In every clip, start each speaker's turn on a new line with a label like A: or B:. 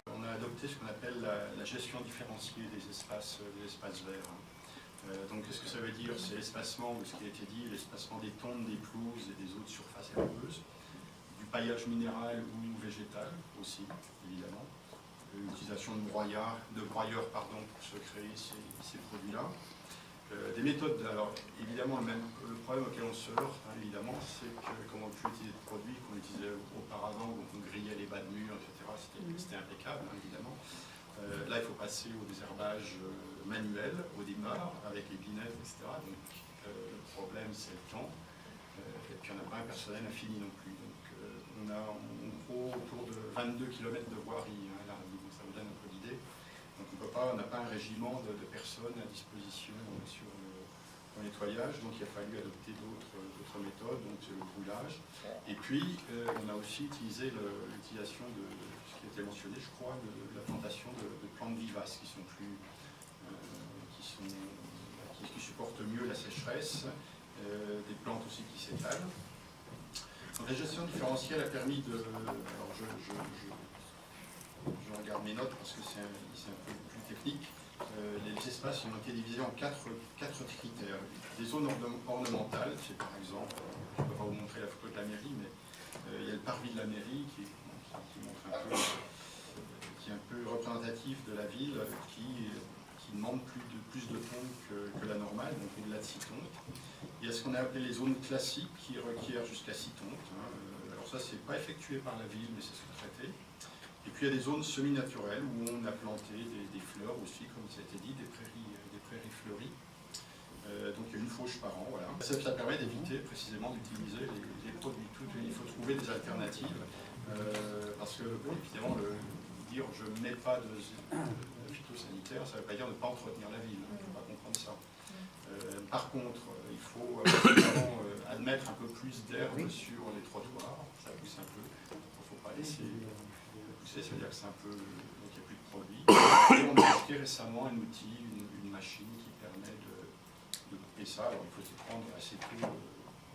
A: On a adopté ce qu'on appelle la gestion différenciée des espaces verts. Donc qu'est-ce que ça veut dire? C'est l'espacement, ce qui a été dit, l'espacement des tondes, des pelouses et des autres surfaces herbeuses, du paillage minéral ou végétal aussi, évidemment, l'utilisation de broyeurs pour se créer ces produits-là. Des méthodes, alors évidemment le problème auquel on se heurte, évidemment, c'est que comme on peut utiliser des produits qu'on utilisait auparavant, donc on grillait les bas de mur, etc., c'était impeccable, évidemment. Là, il faut passer au désherbage manuel au départ, avec les binettes, etc. Donc le problème, c'est le temps. Et puis on n'a pas un personnel infini non plus. Donc on a en gros autour de 22 km de voirie à Lardy, donc ça vous donne un peu l'idée. Donc on n'a pas un régiment de personnes à disposition sur le nettoyage, donc il a fallu adopter d'autres méthodes, donc c'est le brûlage. Et puis on a aussi utilisé l'utilisation de ce qui a été mentionné, je crois, de la plantation de plantes vivaces qui supportent mieux la sécheresse, des plantes aussi qui s'étalent. Donc la gestion différentielle a permis de... Alors je regarde mes notes parce que c'est un peu plus technique. Les espaces ont été divisés en quatre critères. Des zones ornementales, c'est par exemple, je ne peux pas vous montrer la photo de la mairie, mais il y a le parvis de la mairie qui est un peu représentatif de la ville, qui demande plus de tonnes que la normale, donc au-delà de 6 tonnes. Il y a ce qu'on a appelé les zones classiques qui requièrent jusqu'à 6 tonnes. Alors ça, c'est pas effectué par la ville, mais c'est sous-traité. Et puis il y a des zones semi-naturelles où on a planté des fleurs aussi, comme ça a été dit, des prairies fleuries. Donc il y a une fauche par an, voilà. Ça permet d'éviter précisément d'utiliser les produits. Il faut trouver des alternatives, parce que évidemment, dire je ne mets pas de phytosanitaire, ça ne veut pas dire ne pas entretenir la ville, il ne faut pas comprendre ça. Par contre, il faut admettre un peu plus d'herbe sur les trottoirs, ça pousse un peu, il ne faut pas laisser pousser, ça veut dire que c'est un peu, donc il n'y a plus de produits. Et on a acheté récemment un outil, une machine qui permet de couper ça, alors il faut s'y prendre assez tôt,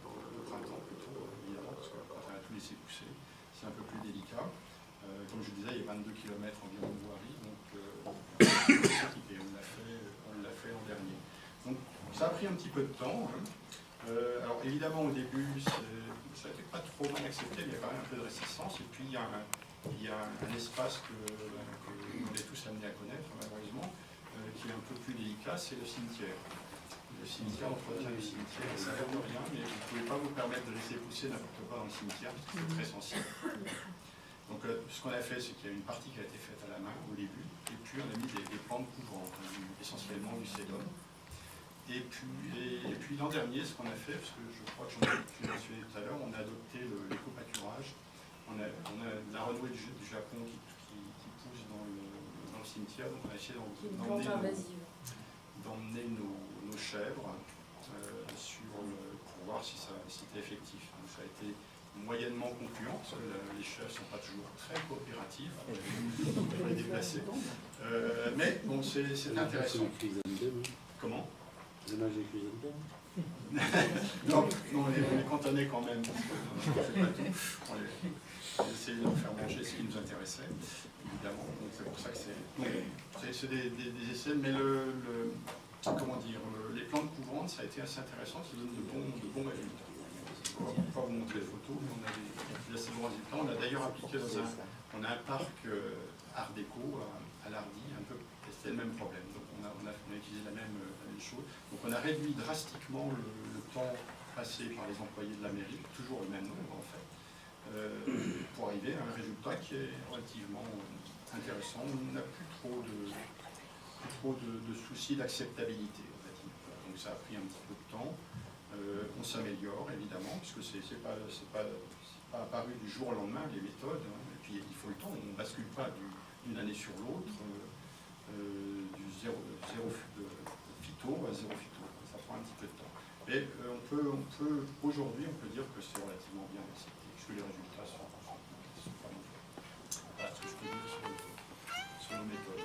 A: au printemps plutôt, évidemment, parce que quand on a tout laissé pousser, c'est un peu plus délicat. Comme je disais, il y a 22 km environ de voirie, donc on l'a fait l'an dernier. Donc ça a pris un petit peu de temps. Alors évidemment au début, ça n'était pas trop mal accepté, mais il y a quand même un peu de résistance. Et puis il y a un espace que on est tous amenés à connaître, malheureusement, qui est un peu plus délicat, c'est le cimetière. Le cimetière, l'entretien du cimetière, ça n'a l'air de rien, mais vous ne pouvez pas vous permettre de laisser pousser n'importe quoi dans le cimetière, parce que c'est très sensible. Donc ce qu'on a fait, c'est qu'il y a une partie qui a été faite à la main au début, et puis on a mis des plantes couvrantes, essentiellement du sédum. Et puis l'an dernier, ce qu'on a fait, parce que je crois que j'en ai mentionné tout à l'heure, on a adopté l'éco-pâturage. On a la renouée du Japon qui pousse dans le cimetière, donc on a essayé d'emmener nos chèvres pour voir si c'était effectif. Donc, ça a été moyennement concluant, parce que les chèvres ne sont pas toujours très coopératives, pour les déplacer. Mais bon, c'est intéressant. Comment?
B: Vous mangez des cuisines
A: non, on les cantonnait quand même. On essayait de leur faire manger ce qui nous intéressait, évidemment. Donc c'est pour ça que c'est des essais, mais comment dire, les plantes couvrantes, ça a été assez intéressant, ça donne de bons résultats. Je ne vais pas vous montrer les photos, mais on a assez bons résultats. On a d'ailleurs appliqué on a un parc art déco à Lardy, un peu, c'était le même problème. Donc on a utilisé la même chose. Donc on a réduit drastiquement le temps passé par les employés de la mairie, toujours le même nombre en fait, pour arriver à un résultat qui est relativement intéressant. On n'a plus trop de soucis d'acceptabilité, on va dire. Donc ça a pris un petit peu de temps. On s'améliore évidemment, puisque c'est pas apparu du jour au lendemain les méthodes, et puis il faut le temps, on ne bascule pas d'une année sur l'autre, du zéro phyto à zéro phyto, ça prend un petit peu de temps. Mais aujourd'hui on peut dire que c'est relativement bien accepté, puisque les résultats sont pas mauvais. Voilà ce que je peux dire sur nos méthodes.